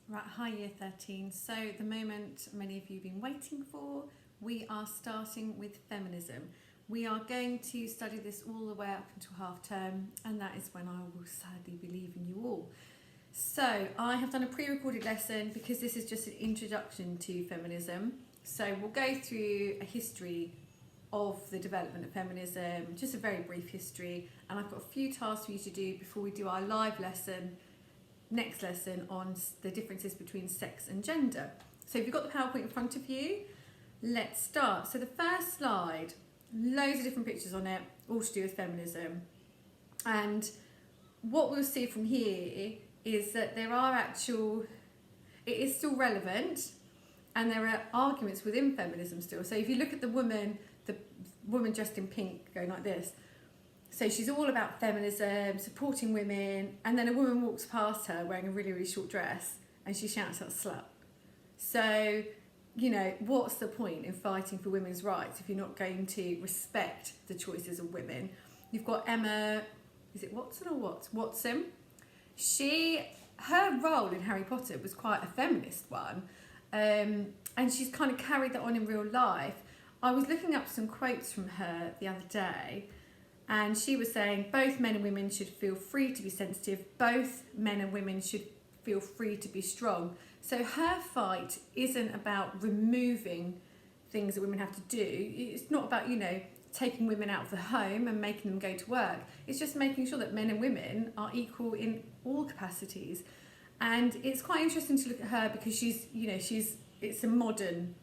Right, hi Year 13. So the moment many of you have been waiting for, we are starting with feminism. We are going to study this all the way up until half term, and that is when I will sadly be leaving you all. So I have done a pre-recorded lesson because this is just an introduction to feminism. So we'll go through a history of the development of feminism, just a very brief history, and I've got a few tasks for you to do before we do our live lesson next lesson on the differences between sex and gender. So if you've got the PowerPoint in front of you, let's start. So the first slide, loads of different pictures on it, all to do with feminism. And what we'll see from here is that there are it is still relevant, and there are arguments within feminism still. So if you look at the woman dressed in pink going like this, so she's all about feminism, supporting women, and then a woman walks past her wearing a really, really short dress and she shouts out slut. So, what's the point in fighting for women's rights if you're not going to respect the choices of women? You've got Emma, is it Watson or Watson? Her role in Harry Potter was quite a feminist one, and she's kind of carried that on in real life. I was looking up some quotes from her the other day, and she was saying both men and women should feel free to be sensitive, both men and women should feel free to be strong. So her fight isn't about removing things that women have to do. It's not about, taking women out of the home and making them go to work. It's just making sure that men and women are equal in all capacities. And it's quite interesting to look at her because it's a modern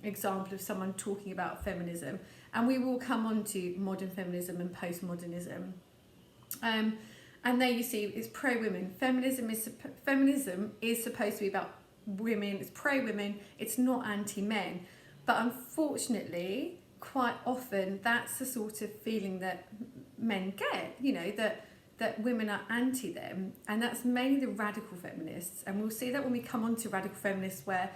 example of someone talking about feminism. And we will come on to modern feminism and postmodernism. And there you see it's pro-women. Feminism is supposed to be about women. It's pro-women. It's not anti-men. But unfortunately, quite often that's the sort of feeling that men get, that women are anti them. And that's mainly the radical feminists. And we'll see that when we come on to radical feminists, where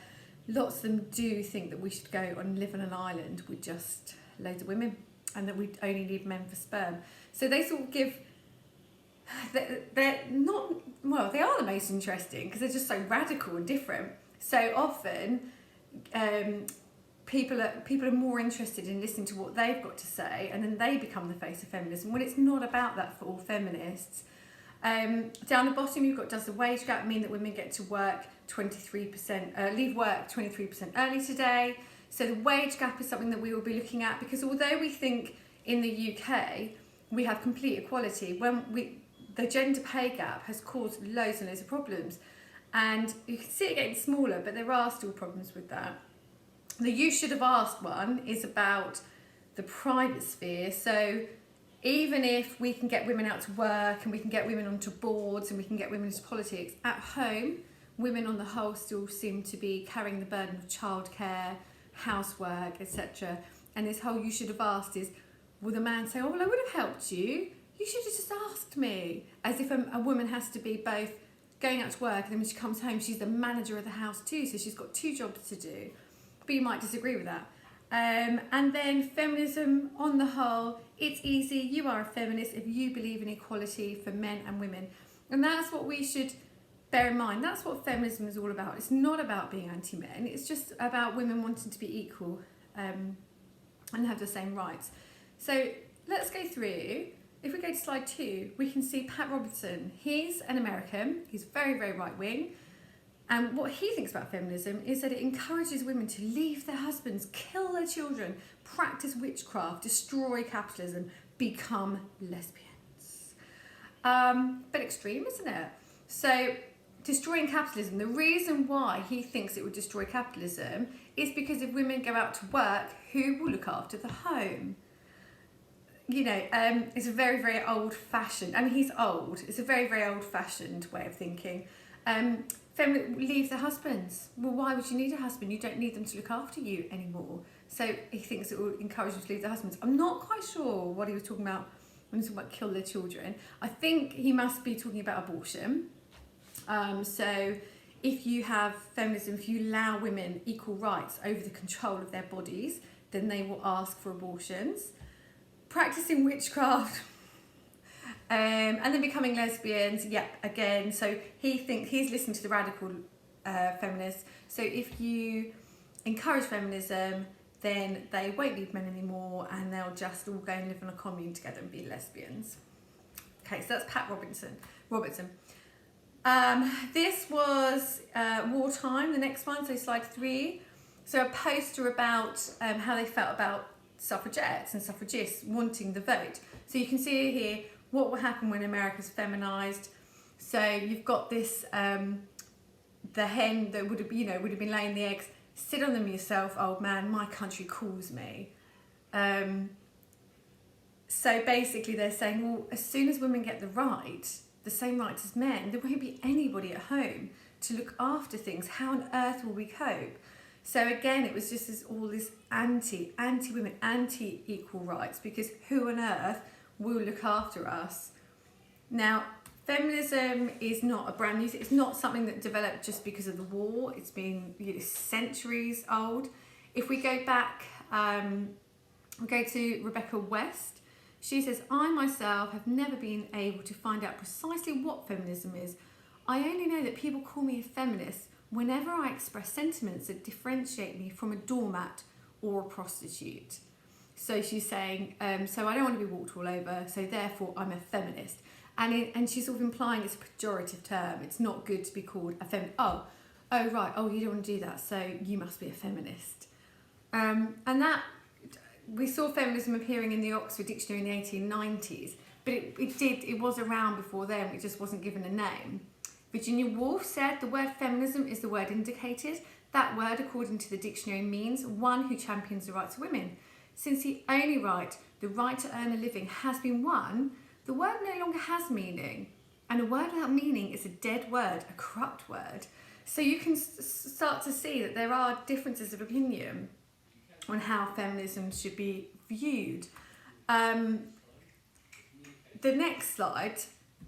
lots of them do think that we should go and live on an island with just loads of women and that we only need men for sperm. So they sort of give, they're not, well, they are the most interesting because they're just so radical and different. So often people are more interested in listening to what they've got to say, and then they become the face of feminism when it's not about that for all feminists. Down the bottom you've got, does the wage gap mean that women get to work 23%, leave work 23% early today? So the wage gap is something that we will be looking at, because although we think in the UK we have complete equality, the gender pay gap has caused loads and loads of problems, and you can see it getting smaller, but there are still problems with that. The you should have asked one is about the private sphere. So even if we can get women out to work and we can get women onto boards and we can get women into politics, at home women on the whole still seem to be carrying the burden of childcare, housework, etc. And this whole you should have asked is, will the man say, oh well, I would have helped you should have just asked me, as if a woman has to be both going out to work and then when she comes home she's the manager of the house too, so she's got two jobs to do. But you might disagree with that. And then feminism on the whole, it's easy, you are a feminist if you believe in equality for men and women. And that's what we should bear in mind. That's what feminism is all about. It's not about being anti-men, it's just about women wanting to be equal and have the same rights. So let's go through. If we go to slide 2, we can see Pat Robertson. He's an American, he's very, very right-wing. And what he thinks about feminism is that it encourages women to leave their husbands, kill their children, practice witchcraft, destroy capitalism, become lesbians. But extreme, isn't it? So destroying capitalism, the reason why he thinks it would destroy capitalism is because if women go out to work, who will look after the home? It's a very, very old-fashioned, he's old, it's a very, very old-fashioned way of thinking. Leave their husbands. Well, why would you need a husband? You don't need them to look after you anymore. So he thinks it will encourage them to leave their husbands. I'm not quite sure what he was talking about when he was talking about kill their children. I think he must be talking about abortion. So if you have feminism, if you allow women equal rights over the control of their bodies, then they will ask for abortions. Practicing witchcraft, and then becoming lesbians, again. So he thinks he's listening to the radical feminists. So if you encourage feminism, then they won't need men anymore, and they'll just all go and live on a commune together and be lesbians. Okay, so that's Pat Robertson. This was wartime, the next one, so slide 3. So a poster about how they felt about suffragettes and suffragists wanting the vote. So you can see here what will happen when America's feminised. So you've got this, the hen that would have been laying the eggs. Sit on them yourself, old man, my country calls me. So basically they're saying, well, as soon as women get the same rights as men, there won't be anybody at home to look after things. How on earth will we cope? So again, it was just all this anti-women, anti-equal rights, because who on earth will look after us? Now, feminism is not a brand new thing. It's not something that developed just because of the war. It's been centuries old. If we go back, we go to Rebecca West. She says, I myself have never been able to find out precisely what feminism is. I only know that people call me a feminist whenever I express sentiments that differentiate me from a doormat or a prostitute. So she's saying, so I don't want to be walked all over, so therefore I'm a feminist. And she's sort of implying it's a pejorative term. It's not good to be called a feminist. Oh, right, you don't want to do that, so you must be a feminist. And that, we saw feminism appearing in the Oxford Dictionary in the 1890s, but it was around before then, it just wasn't given a name. Virginia Woolf said the word feminism is the word indicated. That word, according to the dictionary, means one who champions the rights of women. Since the only right, the right to earn a living, has been won, the word no longer has meaning. And a word without meaning is a dead word, a corrupt word. So you can start to see that there are differences of opinion on how feminism should be viewed. The next slide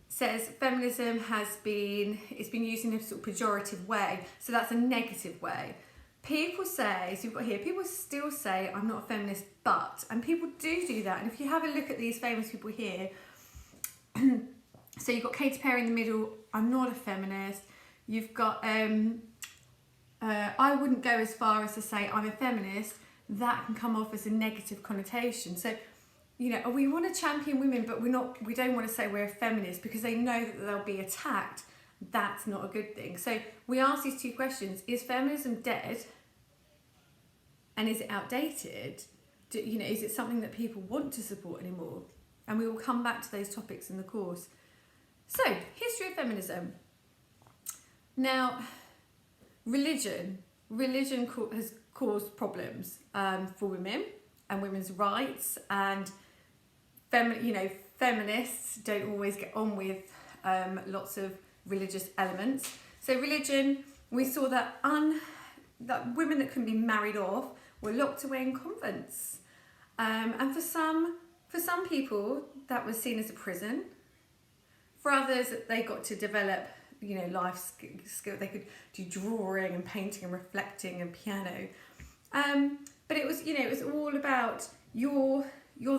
says feminism it's been used in a sort of pejorative way, so that's a negative way. People say, so you've got here, people still say I'm not a feminist, but, and people do that. And if you have a look at these famous people here, so you've got Katy Perry in the middle, I'm not a feminist. You've got, I wouldn't go as far as to say I'm a feminist. That can come off as a negative connotation. So, we want to champion women, but we don't want to say we're a feminist because they know that they'll be attacked. That's not a good thing. So we ask these two questions: is feminism dead? And is it outdated? Is it something that people want to support anymore? And we will come back to those topics in the course. So, history of feminism. Now, religion has caused problems for women and women's rights, and feminists don't always get on with lots of religious elements. So religion, we saw that women that couldn't be married off were locked away in convents, and for some people that was seen as a prison. For others, they got to develop life skill. They could do drawing and painting and reflecting and piano. But it was all about you're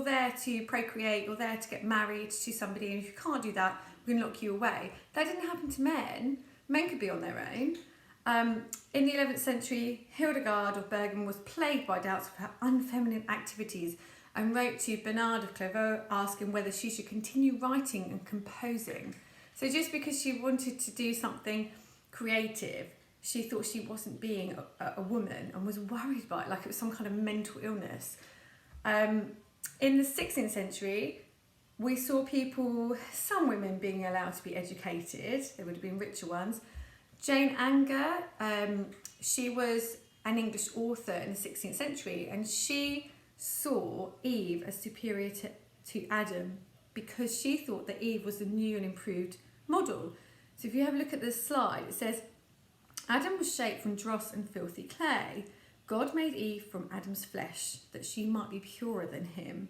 there to procreate, you're there to get married to somebody, and if you can't do that, we're going to lock you away. That didn't happen to men. Men could be on their own. In the 11th century, Hildegard of Bergen was plagued by doubts of her unfeminine activities and wrote to Bernard of Clairvaux asking whether she should continue writing and composing. So just because she wanted to do something creative, she thought she wasn't being a woman and was worried about it, like it was some kind of mental illness. In the 16th century, we saw some women being allowed to be educated. There would have been richer ones. Jane Anger, she was an English author in the 16th century, and she saw Eve as superior to Adam because she thought that Eve was the new and improved model. So if you have a look at this slide, it says, Adam was shaped from dross and filthy clay. God made Eve from Adam's flesh, that she might be purer than him.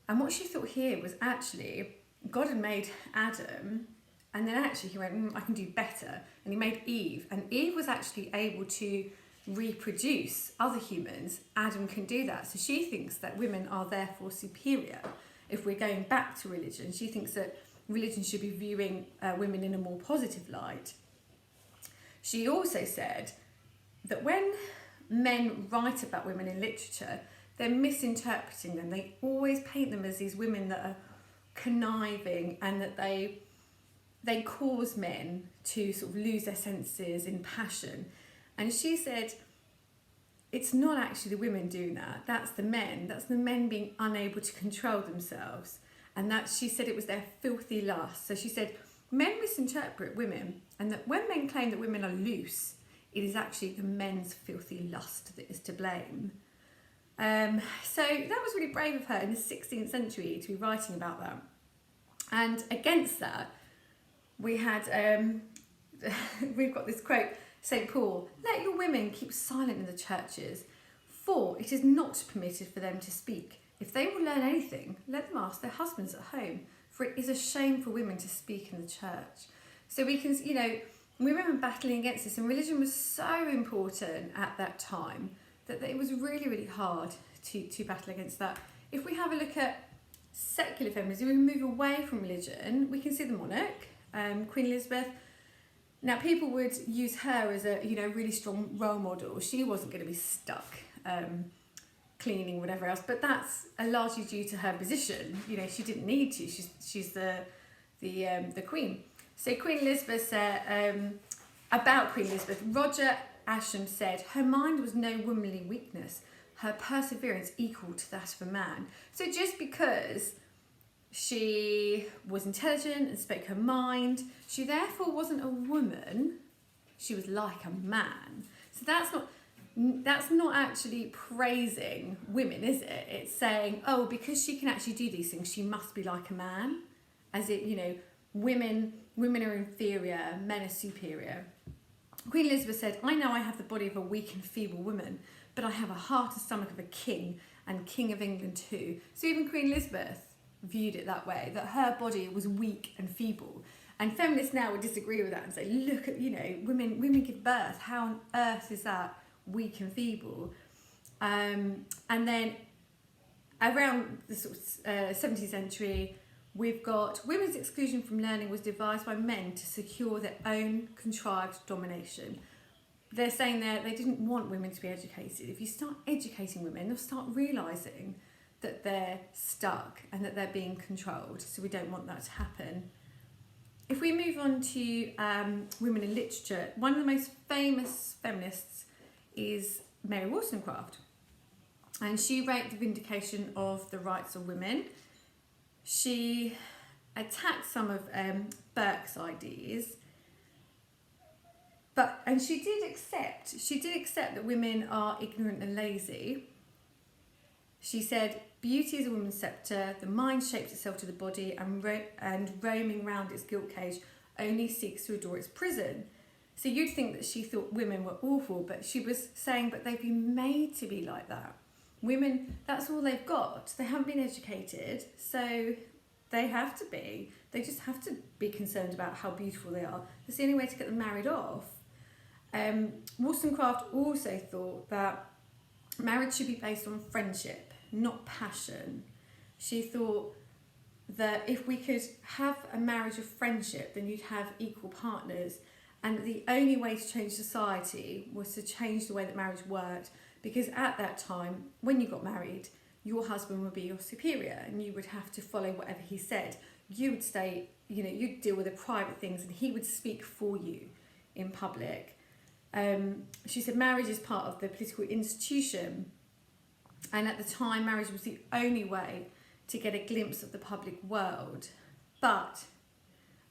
And what she thought here was actually, God had made Adam, and then actually he went, I can do better. And he made Eve. And Eve was actually able to reproduce other humans. Adam can do that. So she thinks that women are therefore superior. If we're going back to religion, she thinks that religion should be viewing women in a more positive light. She also said that when men write about women in literature, they're misinterpreting them. They always paint them as these women that are conniving and that they cause men to sort of lose their senses in passion. And she said, it's not actually the women doing that. That's the men. That's the men being unable to control themselves. And that, she said, it was their filthy lust. So she said, men misinterpret women, and that when men claim that women are loose, it is actually the men's filthy lust that is to blame. So that was really brave of her in the 16th century to be writing about that. And against that, we had, we've got this quote, St. Paul, let your women keep silent in the churches, for it is not permitted for them to speak. If they will learn anything, let them ask their husbands at home, for it is a shame for women to speak in the church. So we can, you know, women were battling against this, and religion was so important at that time that it was really, really hard to battle against that. If we have a look at secular feminism, we move away from religion, we can see the monarch, Queen Elizabeth. Now, people would use her as a, you know, really strong role model. She wasn't going to be stuck cleaning, whatever else, but that's largely due to her position. You know, she didn't need to. She's the Queen. So Queen Elizabeth said, about Queen Elizabeth, Roger Ascham said, her mind was no womanly weakness, her perseverance equal to that of a man. So just because she was intelligent and spoke her mind, she therefore wasn't a woman, she was like a man. So that's not actually praising women, is it? It's saying, oh, because she can actually do these things, she must be like a man. As it, you know, women are inferior, men are superior. Queen Elizabeth said, I know I have the body of a weak and feeble woman, but I have a heart and stomach of a king, and King of England too. So even Queen Elizabeth viewed it that way, that her body was weak and feeble. And feminists now would disagree with that and say, look at, you know, women give birth. How on earth is that weak and feeble? And then around the sort of 17th century, we've got women's exclusion from learning was devised by men to secure their own contrived domination. They're saying that they didn't want women to be educated. If you start educating women, they'll start realising that they're stuck and that they're being controlled. So we don't want that to happen. If we move on to women in literature, one of the most famous feminists is Mary Wollstonecraft. And she wrote The Vindication of the Rights of Women. She attacked some of Burke's ideas, and she did accept that women are ignorant and lazy. She said, beauty is a woman's sceptre, the mind shapes itself to the body, and roaming round its gilt cage only seeks to adore its prison. So you'd think that she thought women were awful, but she was saying, but they've been made to be like that. Women, that's all they've got. They haven't been educated, so they have to be. They just have to be concerned about how beautiful they are. That's the only way to get them married off. Wollstonecraft also thought that marriage should be based on friendship, not passion. She thought that if we could have a marriage of friendship, then you'd have equal partners, and the only way to change society was to change the way that marriage worked, because at that time, when you got married, your husband would be your superior and you would have to follow whatever he said. You would stay, you know, you'd deal with the private things and he would speak for you in public. She said marriage is part of the political institution, and at the time marriage was the only way to get a glimpse of the public world. But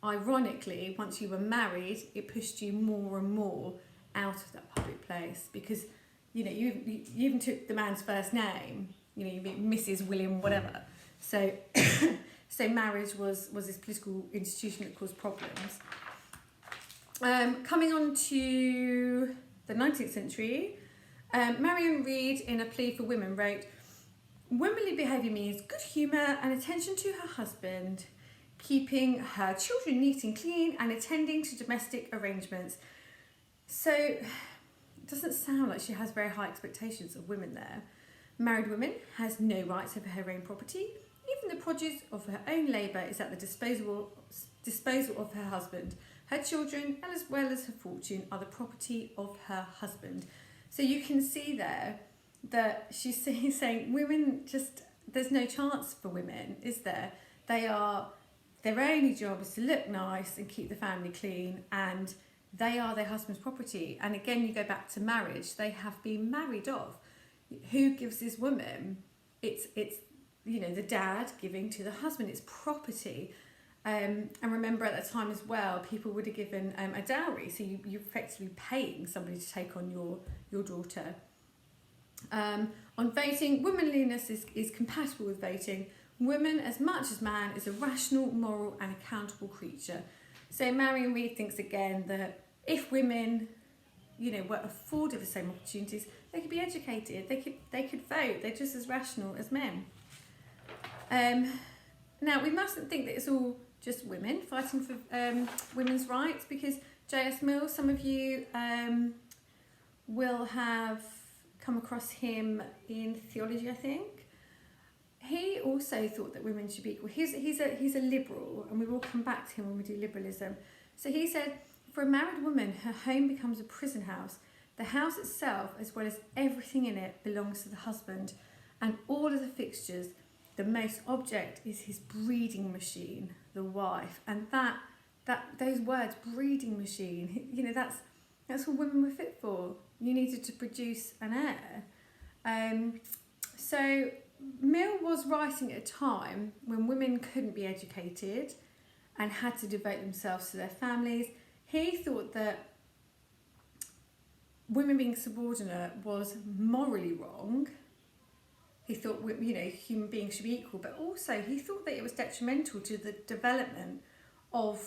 ironically, once you were married, it pushed you more and more out of that public place, because you know you even took the man's first name, you know, you mean Mrs. William whatever. So so marriage was this political institution that caused problems. Coming on to the 19th century, Marion Reed, in A Plea for Women, wrote, womanly behaviour means good humour and attention to her husband, keeping her children neat and clean, and attending to domestic arrangements. So it doesn't sound like she has very high expectations of women there. Married woman has no rights over her own property. Even the produce of her own labour is at the disposal of her husband. Her children, as well as her fortune, are the property of her husband. So you can see there that she's saying women just, there's no chance for women, is there? Their only job is to look nice and keep the family clean, and they are their husband's property. And again, you go back to marriage, they have been married off. Who gives this woman? It's the dad giving to the husband. It's property. And remember at that time as well, people would have given a dowry, so you're effectively paying somebody to take on your daughter. On voting, womanliness is compatible with voting. Woman, as much as man, is a rational, moral and accountable creature. So Marion Reed thinks again that if women, were afforded the same opportunities, they could be educated, they could vote, they're just as rational as men. Now, we mustn't think that it's all just women fighting for women's rights, because J.S. Mill, some of you will have come across him in theology, I think. He also thought that women should be equal. He's a liberal, and we will come back to him when we do liberalism. So he said, for a married woman, her home becomes a prison house. The house itself, as well as everything in it, belongs to the husband, and all of the fixtures. The most object is his breeding machine, the wife. And those words, breeding machine, that's what women were fit for. You needed to produce an heir. So Mill was writing at a time when women couldn't be educated and had to devote themselves to their families. He thought that women being subordinate was morally wrong. He thought, human beings should be equal, but also he thought that it was detrimental to the development of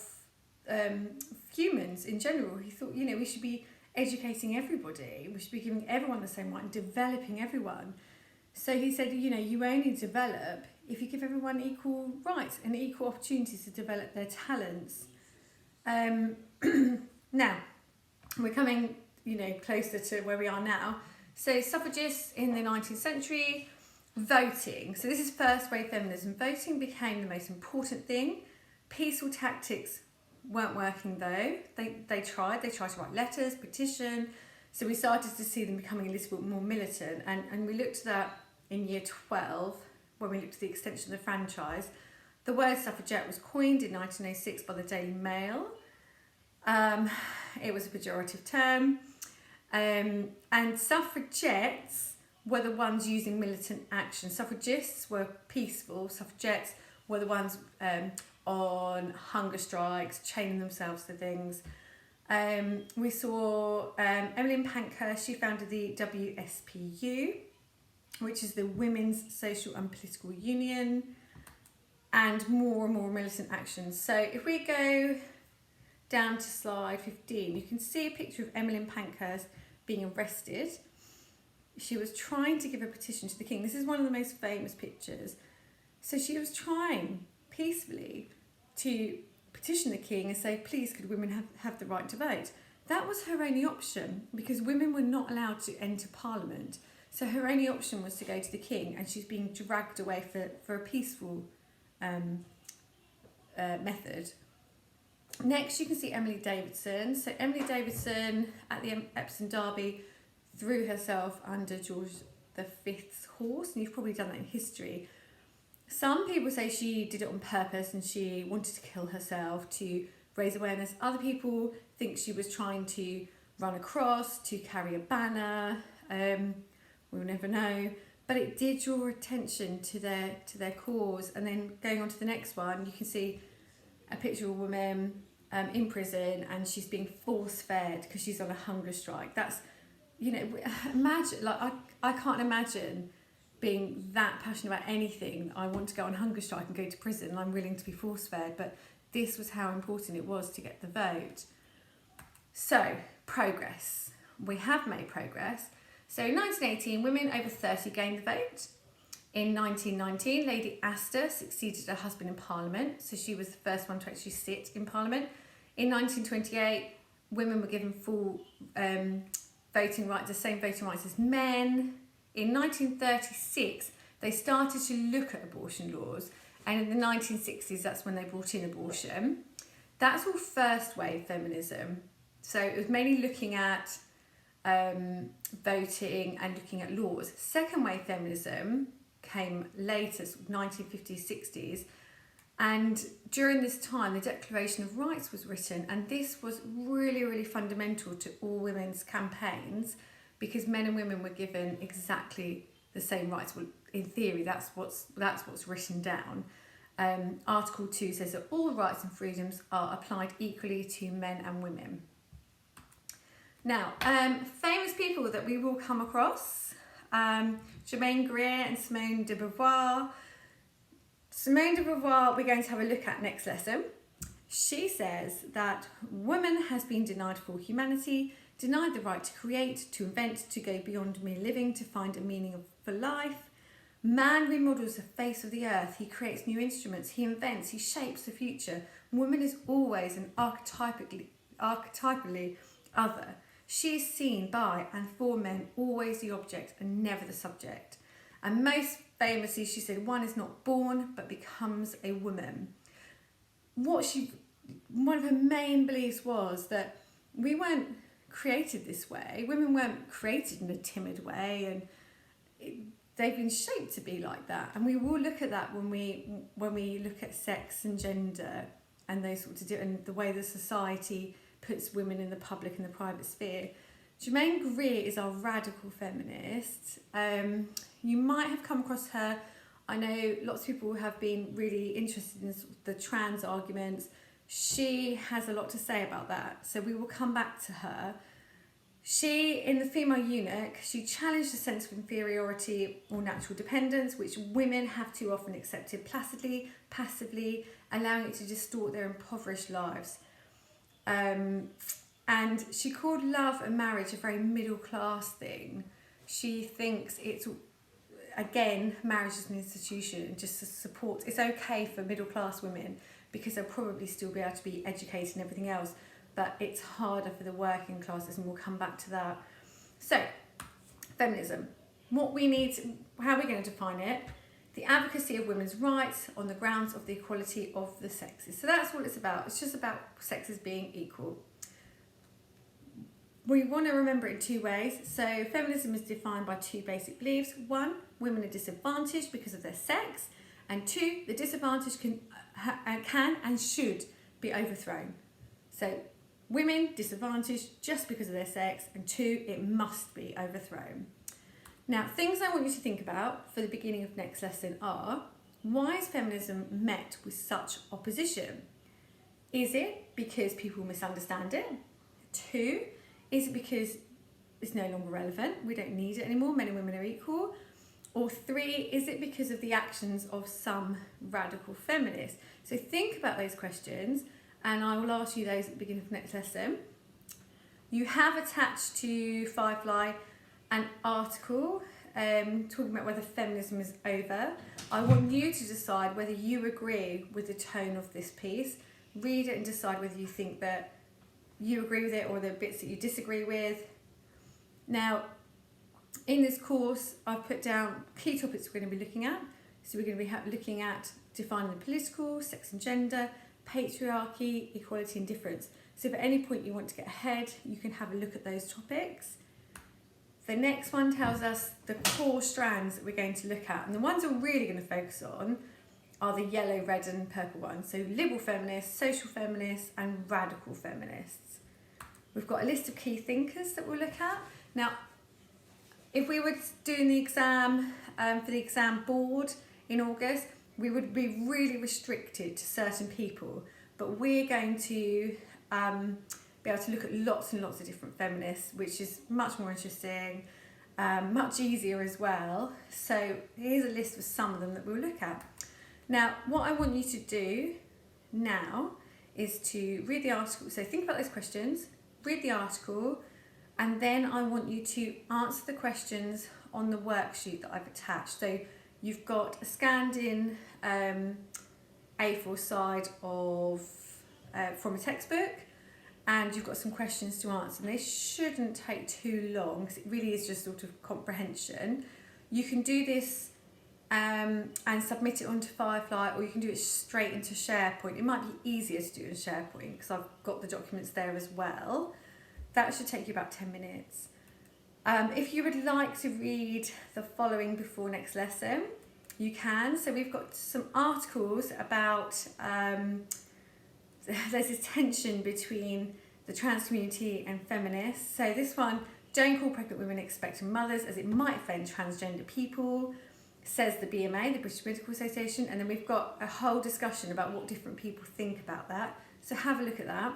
humans in general. He thought, we should be educating everybody. We should be giving everyone the same right and developing everyone. So he said, you only develop if you give everyone equal rights and equal opportunities to develop their talents. Now, we're coming, closer to where we are now. So suffragists in the 19th century, voting. So this is first wave feminism. Voting became the most important thing. Peaceful tactics weren't working though. They tried to write letters, petition. So we started to see them becoming a little bit more militant, and we looked at that in year 12 when we looked at the extension of the franchise. The word suffragette was coined in 1906 by the Daily Mail. It was a pejorative term, and suffragettes were the ones using militant action. Suffragists were peaceful. Suffragettes were the ones on hunger strikes, chaining themselves to things. We saw Emmeline Pankhurst. She founded the WSPU, which is the Women's Social and Political Union, and more militant actions. So if we go down to slide 15, you can see a picture of Emmeline Pankhurst being arrested. She was trying to give a petition to the king. This is one of the most famous pictures. So she was trying peacefully to petition the king and say, please, could women have the right to vote? That was her only option, because women were not allowed to enter parliament. So her only option was to go to the king, and she's being dragged away for a peaceful method. Next, you can see Emily Davidson. So Emily Davidson at the Epsom Derby threw herself under George V's horse, and you've probably done that in history. Some people say she did it on purpose and she wanted to kill herself to raise awareness. Other people think she was trying to run across, to carry a banner. We'll never know. But it did draw attention to their cause. And then going on to the next one, you can see a picture of a woman in prison, and she's being force-fed because she's on a hunger strike. That's, imagine, I can't imagine being that passionate about anything. I want to go on hunger strike and go to prison, and I'm willing to be force-fed, but this was how important it was to get the vote. So, progress. We have made progress. So in 1918, women over 30 gained the vote. In 1919, Lady Astor succeeded her husband in Parliament, so she was the first one to actually sit in Parliament. In 1928, women were given full voting rights, the same voting rights as men. In 1936, they started to look at abortion laws, and in the 1960s, that's when they brought in abortion. That's all first wave feminism. So it was mainly looking at voting and looking at laws. Second wave feminism came later, 1950s, 60s, and during this time the Declaration of Rights was written, and this was really, really fundamental to all women's campaigns, because men and women were given exactly the same rights. Well, in theory, that's what's written down. Article 2 says that all rights and freedoms are applied equally to men and women. Now, famous people that we will come across, Germaine Greer and Simone de Beauvoir. Simone de Beauvoir we're going to have a look at next lesson. She says that woman has been denied full humanity, denied the right to create, to invent, to go beyond mere living, to find a meaning for life. Man remodels the face of the earth, he creates new instruments, he invents, he shapes the future. Woman is always an archetypally other. She is seen by and for men, always the object and never the subject. And most famously, she said, one is not born but becomes a woman. One of her main beliefs was that we weren't created this way. Women weren't created in a timid way, and they've been shaped to be like that. And we will look at that when we look at sex and gender and those sorts of and the way the society puts women in the public and the private sphere. Germaine Greer is our radical feminist. You might have come across her. I know lots of people have been really interested in the trans arguments. She has a lot to say about that, so we will come back to her. She, in The Female Eunuch, she challenged the sense of inferiority or natural dependence, which women have too often accepted placidly, passively, allowing it to distort their impoverished lives. And she called love and marriage a very middle class thing. She thinks it's, again, marriage is an institution, just to support. It's okay for middle class women because they'll probably still be able to be educated and everything else, but it's harder for the working classes, and we'll come back to that. So, feminism. What we need, how are we going to define it? The advocacy of women's rights on the grounds of the equality of the sexes. So that's what it's about. It's just about sexes being equal. We want to remember it in two ways. So feminism is defined by two basic beliefs. One, women are disadvantaged because of their sex. And two, the disadvantage can and should be overthrown. So women disadvantaged just because of their sex, and two, it must be overthrown. Now, things I want you to think about for the beginning of next lesson are, why is feminism met with such opposition? Is it because people misunderstand it? Two, is it because it's no longer relevant? We don't need it anymore, men and women are equal. Or three, is it because of the actions of some radical feminists? So think about those questions, and I will ask you those at the beginning of next lesson. You have attached to Firefly an article talking about whether feminism is over. I want you to decide whether you agree with the tone of this piece. Read it and decide whether you think that you agree with it or the bits that you disagree with. Now, in this course, I've put down key topics we're going to be looking at. So we're going to be looking at defining the political, sex and gender, patriarchy, equality and difference. So if at any point you want to get ahead, you can have a look at those topics. The next one tells us the core strands that we're going to look at. And the ones we're really going to focus on are the yellow, red and purple ones. So liberal feminists, social feminists and radical feminists. We've got a list of key thinkers that we'll look at. Now, if we were doing the exam for the exam board in August, we would be really restricted to certain people. But we're going to be able to look at lots and lots of different feminists, which is much more interesting, much easier as well. So here's a list of some of them that we'll look at. Now, what I want you to do now is to read the article. So think about those questions, read the article, and then I want you to answer the questions on the worksheet that I've attached. So you've got a scanned in A4 side of from a textbook, and you've got some questions to answer. And they shouldn't take too long because it really is just sort of comprehension. You can do this and submit it onto Firefly, or you can do it straight into SharePoint. It might be easier to do in SharePoint because I've got the documents there as well. That should take you about 10 minutes. If you would like to read the following before next lesson, you can. So we've got some articles about, there's this tension between the trans community and feminists. So this one, don't call pregnant women expectant mothers as it might offend transgender people, says the BMA, the British Medical Association. And then we've got a whole discussion about what different people think about that. So have a look at that.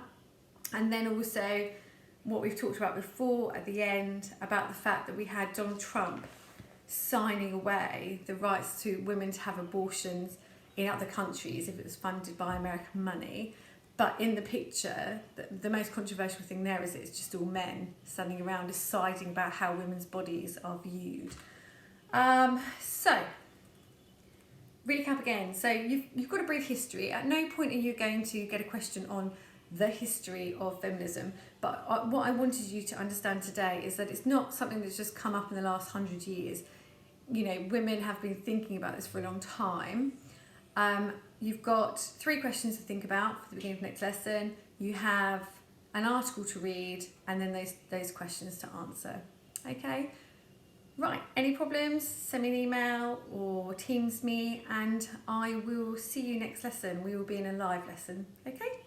And then also what we've talked about before at the end about the fact that we had Donald Trump signing away the rights to women to have abortions in other countries if it was funded by American money. But in the picture, the most controversial thing there is it's just all men standing around deciding about how women's bodies are viewed. So, recap again. So you've got a brief history. At no point are you going to get a question on the history of feminism. But what I wanted you to understand today is that it's not something that's just come up in the last 100 years. You know, women have been thinking about this for a long time. You've got 3 questions to think about for the beginning of next lesson. You have an article to read and then those questions to answer. Okay? Right, any problems? Send me an email or Teams me and I will see you next lesson. We will be in a live lesson. Okay?